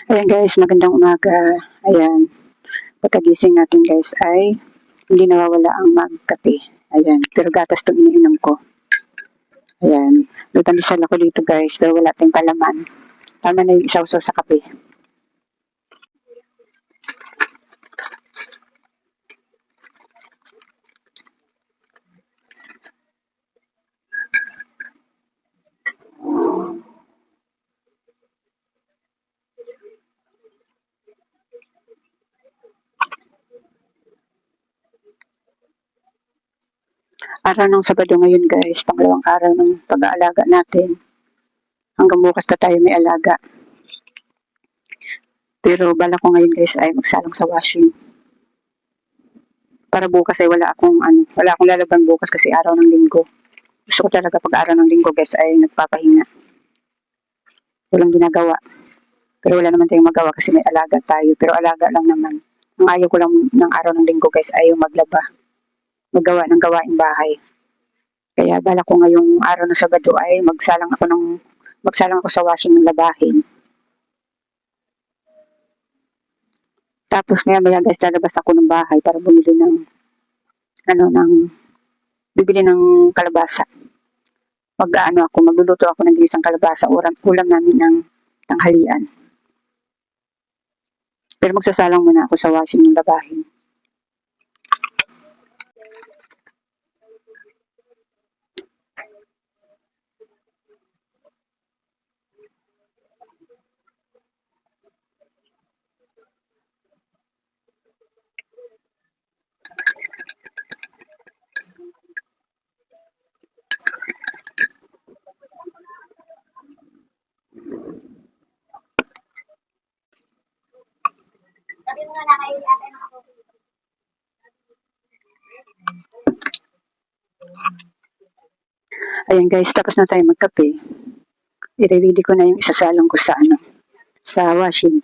Ayan guys, magandang umaga. Ayan, pagkagising natin guys ay hindi nawawala ang magkape. Ayan, pero gatas itong iniinom ko. Ayan, may pandesal ako dito guys, pero wala tayong palaman. Tama na yung isaw-saw sa kape. Araw ng Sabado ngayon guys, pangalawang araw ng pag-aalaga natin. Hanggang bukas na tayo may alaga. Pero bala ko ngayon guys ay magsalang sa washing. Para bukas ay wala akong lalaban bukas kasi araw ng linggo. Gusto ko talaga pag araw ng linggo guys ay nagpapahinga. Walang ginagawa. Pero wala naman tayong magawa kasi may alaga tayo. Pero alaga lang naman. Ang ayaw ko lang ng araw ng linggo guys ay yung maglaba. Magawa ng gawaing bahay. Kaya bala ko ngayong araw ng Sabado ay magsalang ako sa washing ng labahin. Tapos maya guys lalabas ako ng bahay para bumili bibili ng kalabasa. Magluluto ako ng ginisang kalabasa, ulam namin ng tanghalian. Pero magsasalang muna ako sa washing ng labahin. Ayan guys, tapos na tayo magkape. I-ready ko na yung isasalang ko sa washing.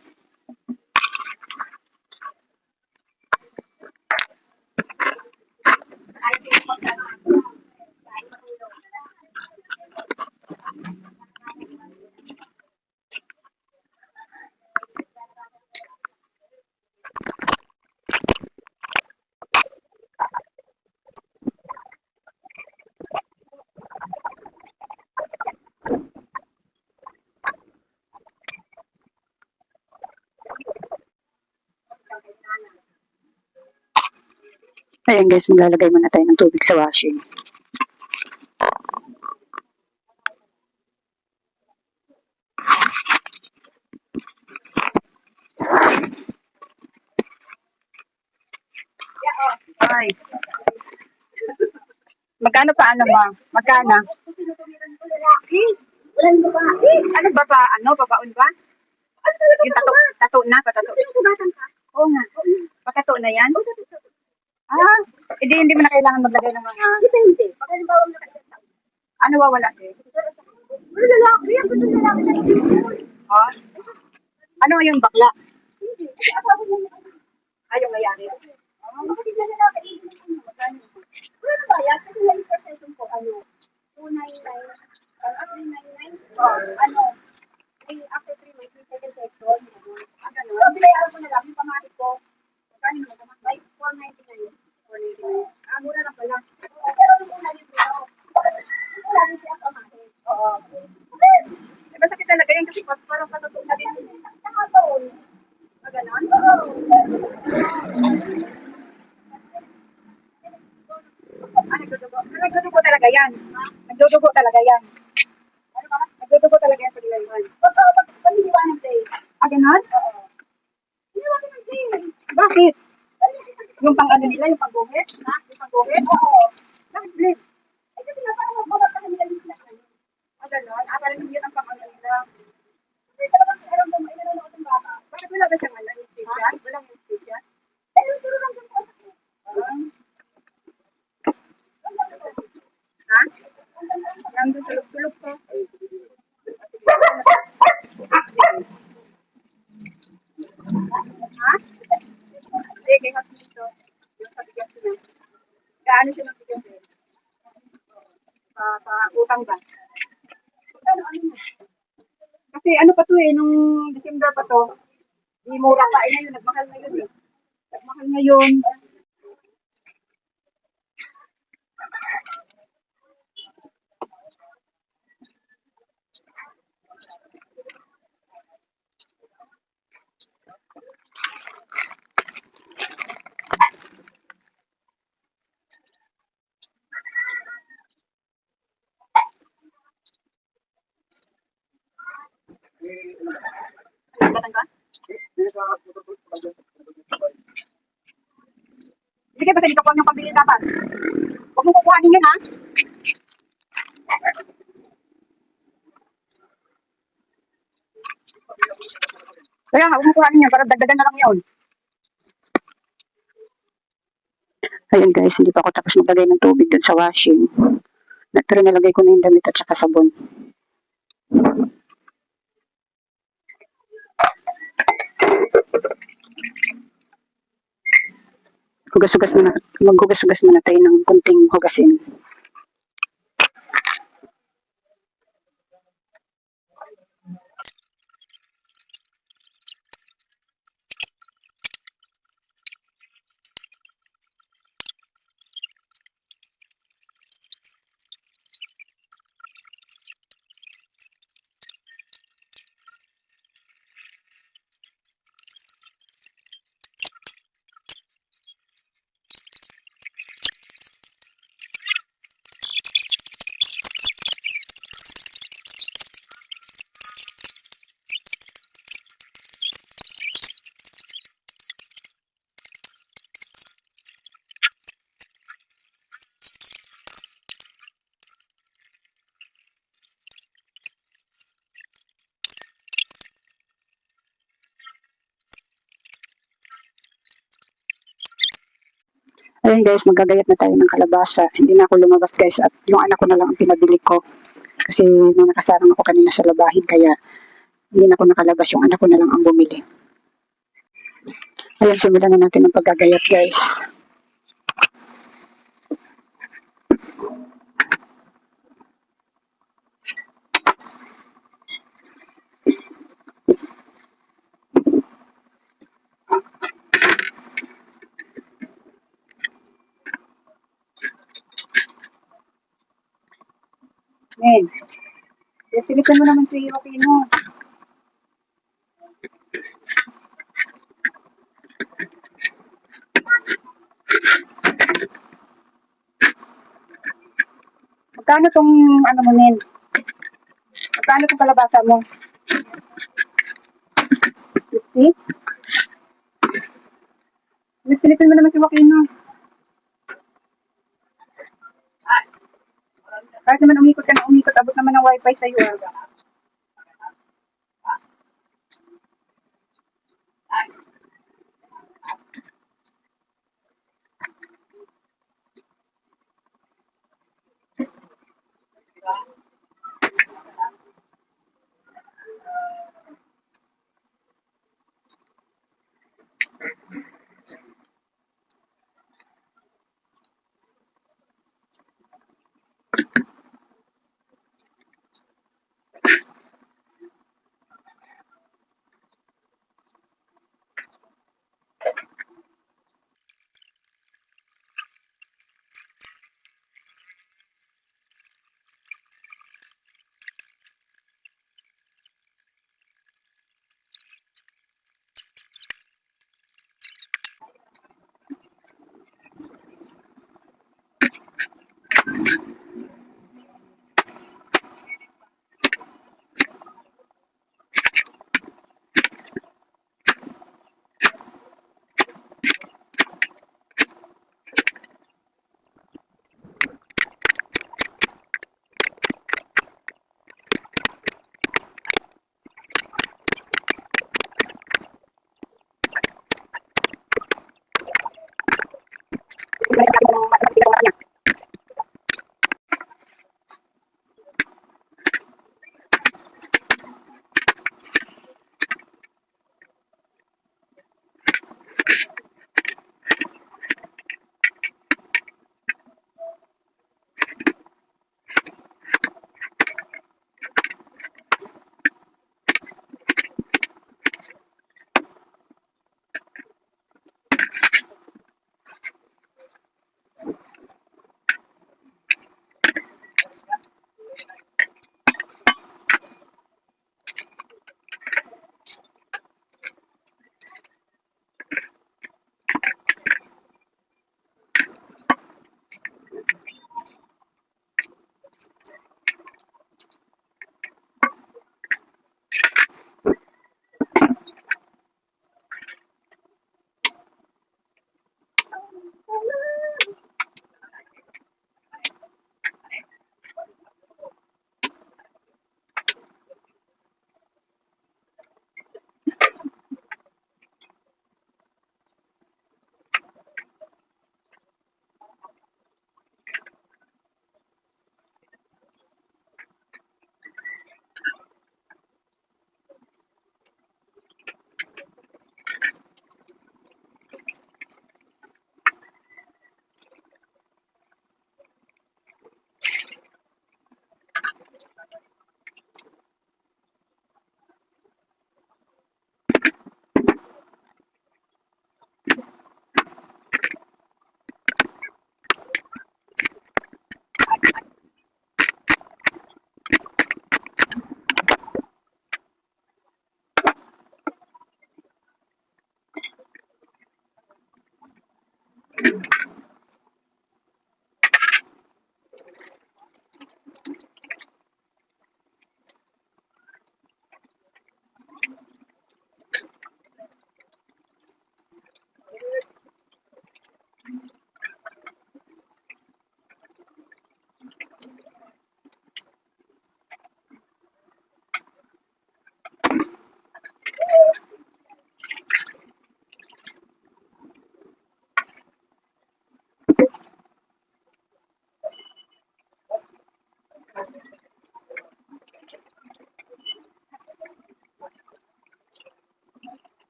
Ayan guys, maglalagay muna tayo ng tubig sa washing. Ay. Magkano pa mo? Magkano? Ano ba pa? Babaon ba? Yung tato na, patato. Oo nga. Patato na yan? Ah, hindi mo na kailangan maglagay ng mga... Depende. Ano wawala din? Lalaki. Ako ito lalaki na oh? Ano yung bakla? Hindi. Ayaw mayari. Bakit na lalaki? Wala na ba yan? Kasi lang yung po, 299. After 99? After 3 months, yung second session. Ganun. Bilayaran ko na lang yung pamahit ko. Kano naman? 499. 499. Mura na pala. Pero yung una yung dito. Wala din siya pamahit. Oo. Masakit talaga yan kasi parang patutong na din. Nakataon. Ganon? Oo. Nagdudugo talaga yan. Nagdudugo talaga yan. Nagdudugo talaga yan sa dilayuan. Pag-iniwan ng day. Ganon? Oo. Iniwan ng day. Bakit? Yung pang-ano nila, yung pang-guhit? Yung pang-guhit? Oo. Bakit blip? Kasi nga, parang magbabat ka nila yung sinasabi. Ganon? Parang yun ang pang-ano nila. Kasi talagang alam mo, inanong ako ng bata. Bakit wala ba siyang anesthesia? Walang anesthesia? Yung turo lang sa sakit. Nandun tulog-tulog ko. Sige, hapon dito. Yung sabigas na. Gaano siya mabigas eh? Utang ba? Ano? Kasi pa to nung December pa to. Di mura pa. Eh, ngayon, nagmahal ngayon eh. Nagmahal ngayon. Batang ka? Sige, basta dito ko yung pambili dapat. Huwag mo kukuhanin yun, ha? Kaya nga, huwag mo kuhanin yun para dagdagan na lang yun. Ayun guys, hindi pa ako tapos maglagay ng tubig dun sa washing. Pero nalagay ko na yung damit at saka sabon. Hugas-hugas muna, maghugas-hugas muna tayo ng kunting hugasin. Ayun guys, magagayat na tayo ng kalabasa. Hindi na ako lumabas guys at yung anak ko na lang ang pinabili ko. Kasi may nakasarang ako kanina sa labahin kaya hindi na ako nakalabas. Yung anak ko na lang ang bumili. Ayun, simulan na natin ang paggagayat guys. Men, silipan mo naman si Joaquino. Magkano tong ano mo, Nen? Magkano tong kalabasa mo? 50? Silipin mo naman si Joaquino. Kahit naman umikot ka na umikot, abot naman ng wifi sa'yo.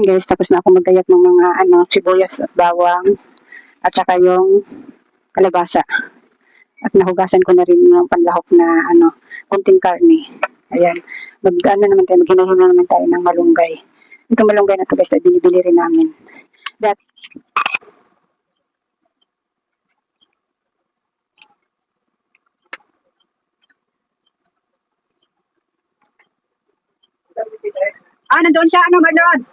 Ayan guys, tapos na ako maggayat ng mga sibuyas at bawang at saka yung kalabasa. At nahugasan ko na rin yung panlahok na kunting karne. Ayan. Naman tayo, maghinahin na naman tayo ng malunggay. Itong malunggay na to guys, ay binibili rin namin. That, nandoon siya, Marlon?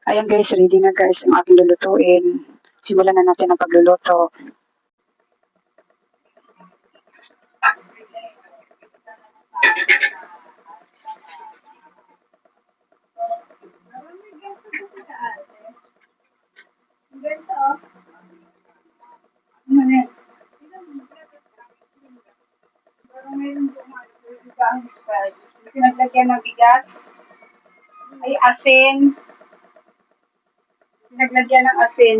Ayan guys, ready na guys ang aking lulutuin. Simulan na natin ang pagluluto. Pinaglagyan ng bigas, ay asin, pinaglagyan ng asin.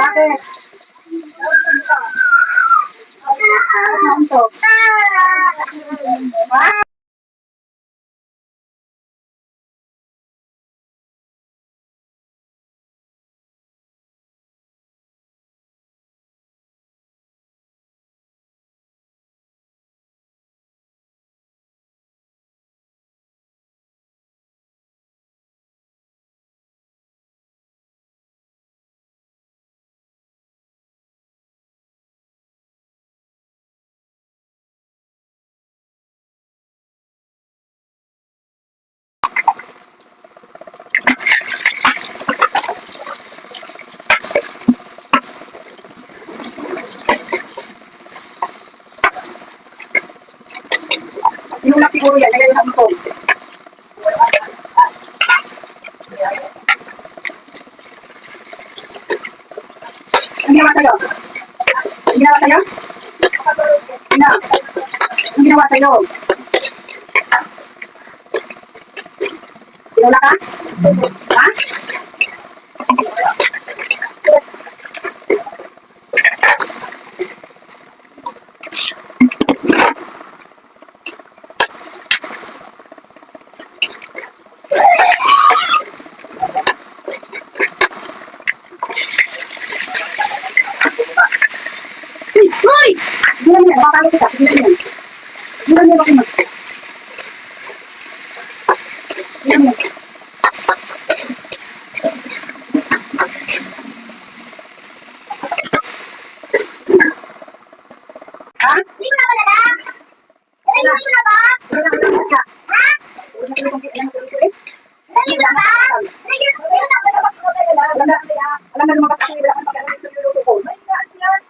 Bakit? Nantok. Ha? Yung na siguro yan, nagay na ito. Ang ginawa sa'yo? Ang ginawa sa'yo? Ang ginawa sa'yo? Tinula ka? Ha? Hoy! Bilang yan, makakalo kita. Bilang yan. Bilang yan ako mag... Bilang yan. Ha? Hindi mo na malala? Hindi mo na ba? Hindi mo na ba? Ha? Hindi mo na ba? Hindi mo na ba? Alam na lumabas ako nila ang pagkakas ng niluluto ko. May inaan yan.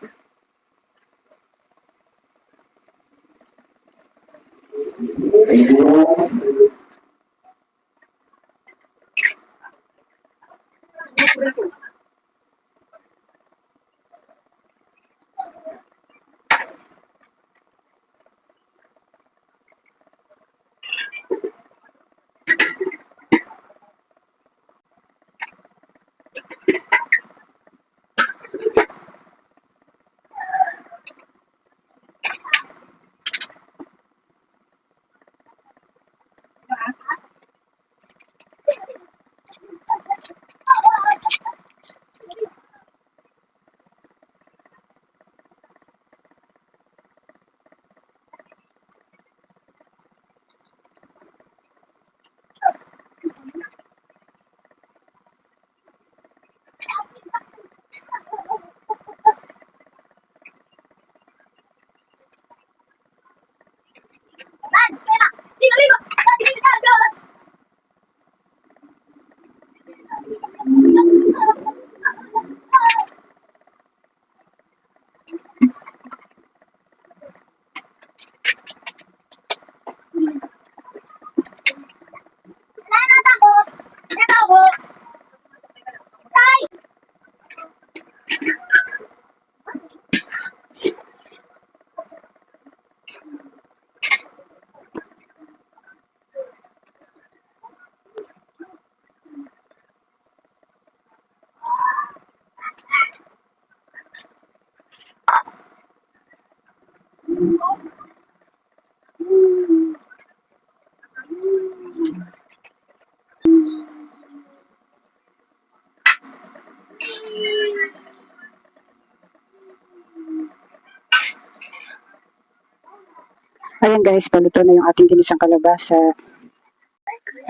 Ayan guys, paluto na yung ating ginisang kalabasa.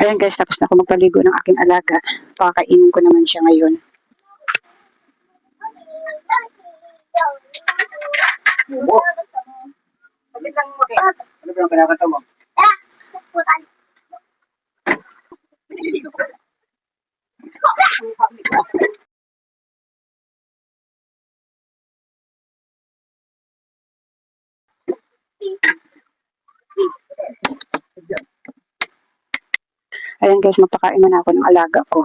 Ayan guys, tapos na ako magpaligo ng aking alaga. Pakakainin ko naman siya ngayon. Ano ba yung pinakanta mo? Ayan guys, magpakain na ako ng alaga ko.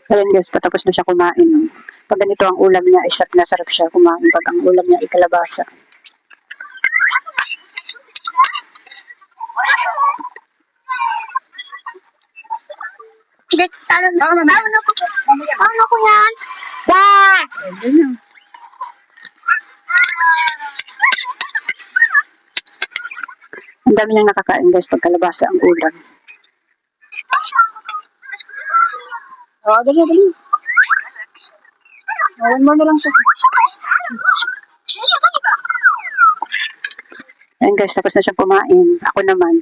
Ayan guys, patapos na siya kumain. Pag ganito ang ulam niya, ay sarap siya kumain. Pag ang ulam niya ay kalabasa. Ano ko yan? Da! Ang dami niyang nakakain guys pag kalabasa ang ulam. Dali. Awan mo na lang siya. Ayan guys, tapos na siya kumain. Ako naman.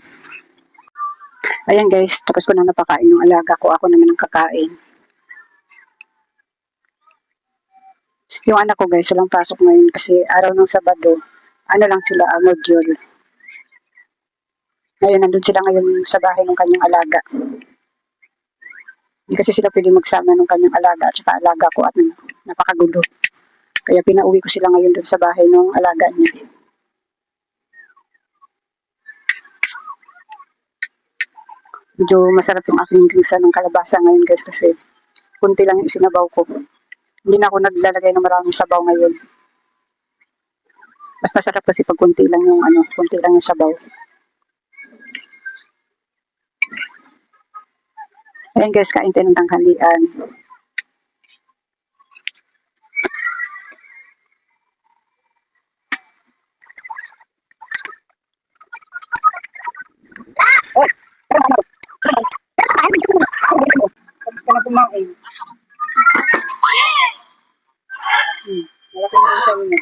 Ayan guys, tapos ko na napakain yung alaga ko. Ako naman ang kakain. Yung anak ko guys, walang pasok ngayon kasi araw ng Sabado. Ano lang sila, module. Ngayon, nandun sila ngayon sa bahay ng kanyang alaga. Hindi kasi sila pwede magsama ng kanyang alaga at saka alaga ko at napakagulo. Kaya pinauwi ko sila ngayon dun sa bahay ng alaga niya. Medyo masarap yung aking gisa ng kalabasa ngayon guys kasi kunti lang yung isinabaw ko. Hindi na ako naglalagay ng maraming sabaw ngayon. Mas masarap kasi pag kunti lang yung sabaw. Ayan guys, kain tayo ng tanghalian. Tapos ka na kumain. Malaki na ang sayo niya.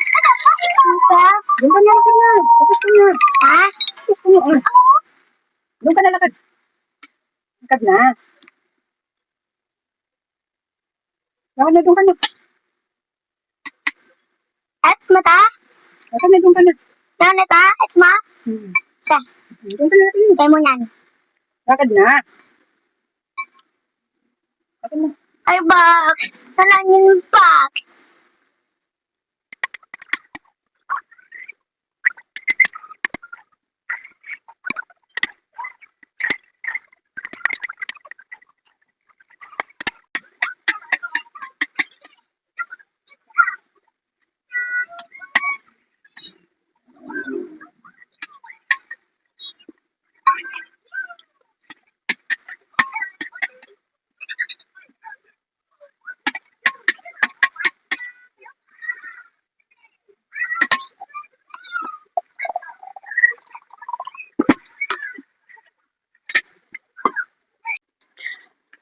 Doon ka na. Tapos ka na. Ha? Tapos ka na. Doon ka na lakad. Lakad na. Lakad na, doon ka na. At mata? Lakad na, doon ka na. Nanata? At ma? Sa? Doon ka na natin. Tayo mo yan. Lakad na. Lakad na. Ay, box. Nalaan yung box.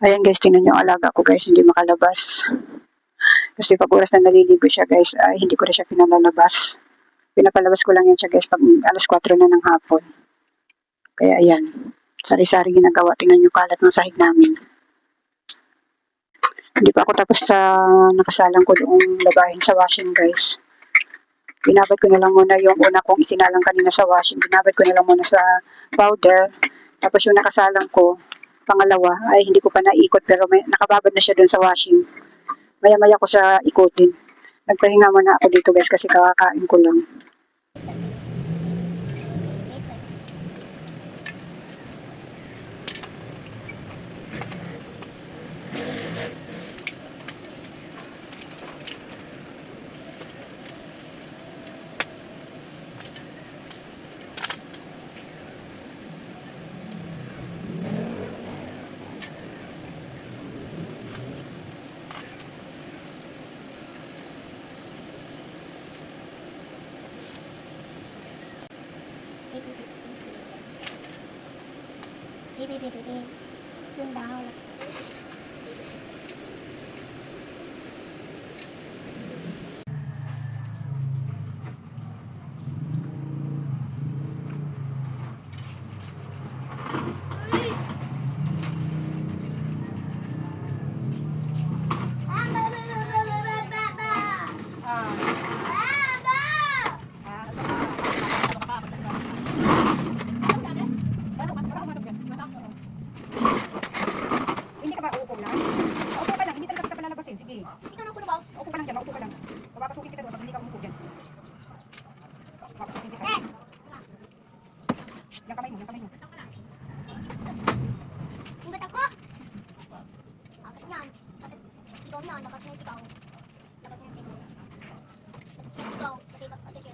Ayan guys, tingnan yung alaga ko guys, hindi makalabas. Kasi pag oras na naliligo siya guys, ay hindi ko na siya pinalalabas. Pinapalabas ko lang yan siya guys pag alas 4 na ng hapon. Kaya ayan, sari-sari ginagawa. Tingnan yung kalat ng sahig namin. Hindi pa ako tapos sa nakasalang ko doong labahin sa washing guys. Binabad ko na lang muna yung una kong isinalang kanina sa washing. Binabad ko na lang muna sa powder. Tapos yung nakasalang ko, pangalawa, ay hindi ko pa naikot pero nakababad na siya dun sa washing. Maya-maya ko siya ikutin. Nagpahinga muna ako dito guys kasi kakakain ko lang. Yung daw. Hindi ka ba uupo lang? Uupo ka lang, hindi talaga kita palalabasin. Sige. Ikaw na kuno. Uupo ka lang dyan, uupo ka lang. Papapasukin kita doon pag hindi ka umupo dyan. Papapasukin kita. Yung kamay mo, yung kamay mo. Ang batak ko. Apat niyan. Ikaw na, lakas na yung sigaw. Lakas na yung sigaw. Lakas na yung sigaw. Pati ka, pati siya.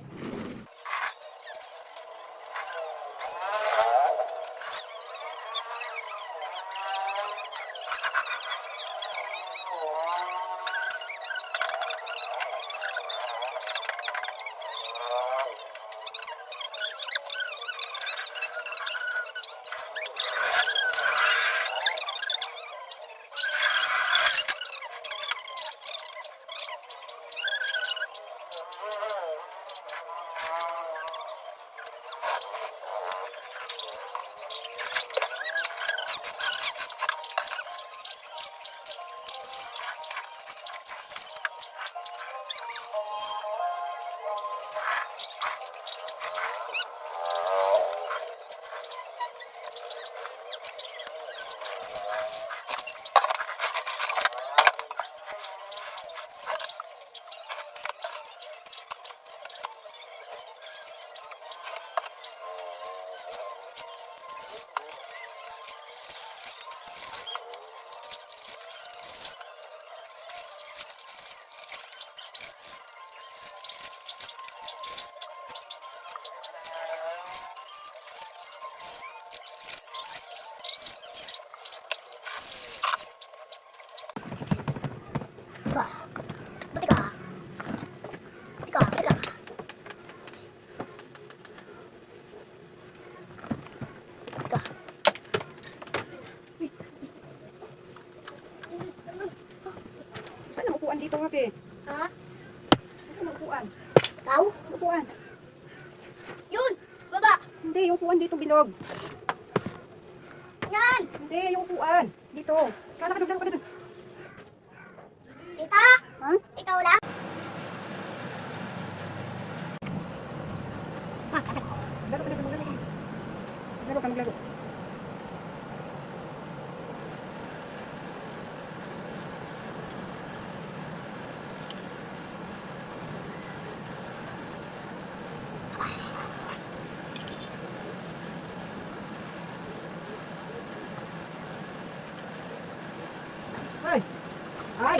Buti ka. Buti ka. Buti ka. Buti ka. Saan ang upuan dito, Happy? Ha? Saan ang upuan? Ikaw? Upuan. Yun! Baba! Hindi, yung upuan dito bilog. Yan! Hindi, yung upuan. Dito. Kala ka doon, ka doon. Tita? Ha? Ikaw lang? Ah, kasi. Laro ka, laro ka. Laro ka, maglaro. Ay! Ay!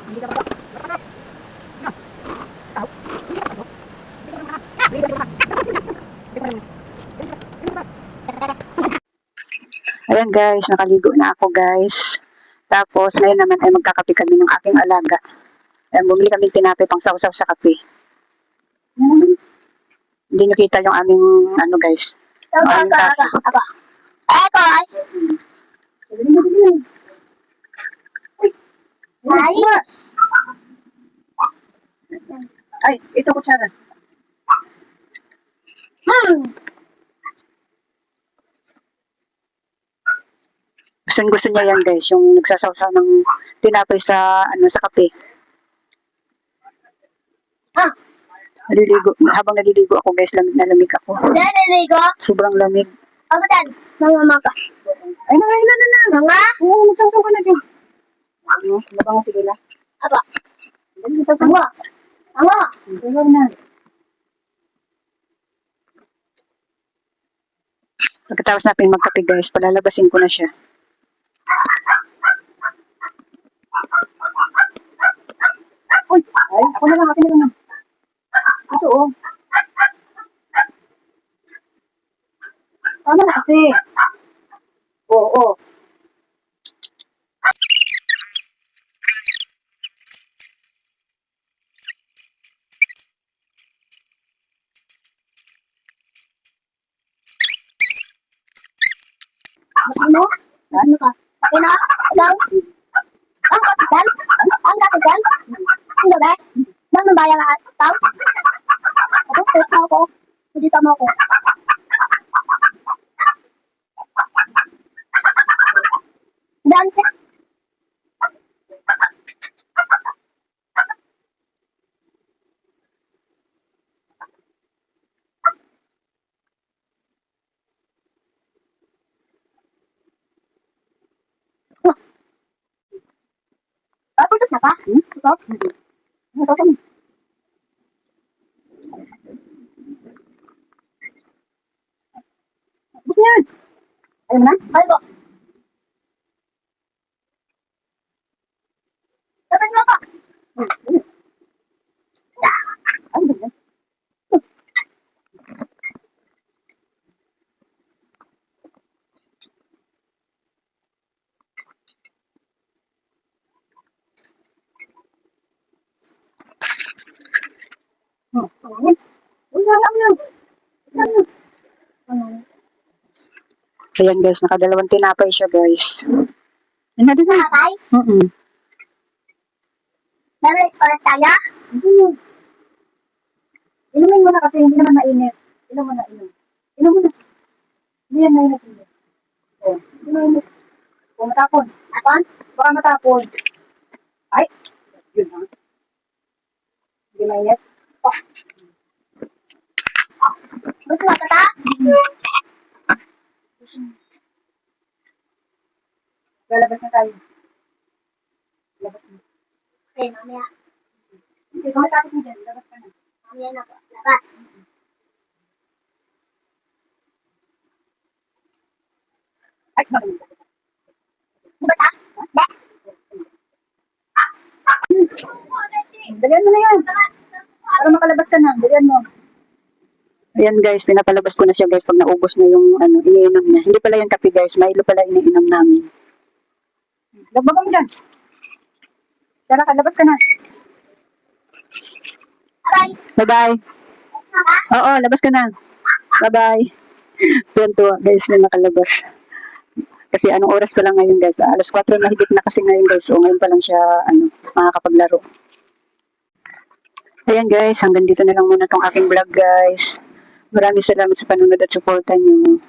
Hindi ka pa ba? Lapasok! Na! Ikaw? Hindi ka pa ba? Hindi ka pa ba? Hindi ka pa ba? Hindi ka pa ba? Ayan guys, nakaligo na ako guys. Tapos ngayon naman ay magkakape kami ng aking alaga. Ayan, bumili kami tinapay pang sausaw sa kape. Hindi nyo kita yung aming ano guys. Yung aming tasa. Aba. Eto ay. Ay. Ay, ito kutsara. Gusto niya yan guys, yung nagsasawsaw ng tinapay sa ano sa kape. Ah. Habang naliligo ako guys, lamig na lamig ako. Naliligo? Sobrang lamig. Ako din. Mga maka. Ay, na. Mga? Oo, magsasaw ka na dyan. Ano? Labang mo, sige lang. Apa? Dito ka. Mga? Mga? Tulog na. Pagkatapos natin magkape guys, palalabasin ko na siya. Uy! Ay, ako na lang, akin na lang. Ito oh. Tama na kasi. Oo. Gusto mo? Ano ka? Okay na? Ikaw? Ang katigan? Ang katigan? Ano ba? Nang nambayang lahat? Ikaw? Ako, puto ako. Hindi tama ako. Dan, putot na ka? Putot? Ito ka. Buk yan. Ayaw mo na? Ay po. Dapat mo pa. Ay, ganyan. Ayan guys, nakadalawang tinapay siya guys. Yan na din na. Tatay, meron ulit tayo? Inumin mo na kasi hindi naman mainit. Inom mo na, inom. Inom mo na. Hindi yan mainit. Oh, hindi mainit. O, matapon. Apon? Baka matapon. Ay, yun ha. Hindi mainit. Gusto mo tata? Lalabas na tayo. Labas na. Okay, mamaya. Hindi, kung matapos mo dyan, labas ka na. Mamaya na po. Labat. Ay, malamig ka. Di ba ta? Hindi. Dalian mo na yan. Para makalabas ka na. Dalian mo. Ayan guys, pinapalabas ko na siya guys pag naubos na yung iniinom niya. Hindi pala yung kape guys, Milo pala iniinom namin. Labas mo dyan. Tara ka, labas ka na. Aray. Bye-bye. Mama? Oo, labas ka na. Bye-bye. Tuwan-tuwa guys na nakalabas. Kasi anong oras pa lang ngayon guys? Alas 4 na higit na kasi ngayon guys. So ngayon pa lang siya makakapaglaro. Ayan guys, hanggang dito na lang muna tong aking vlog guys. Maraming salamat sa panunod at suporta niyo.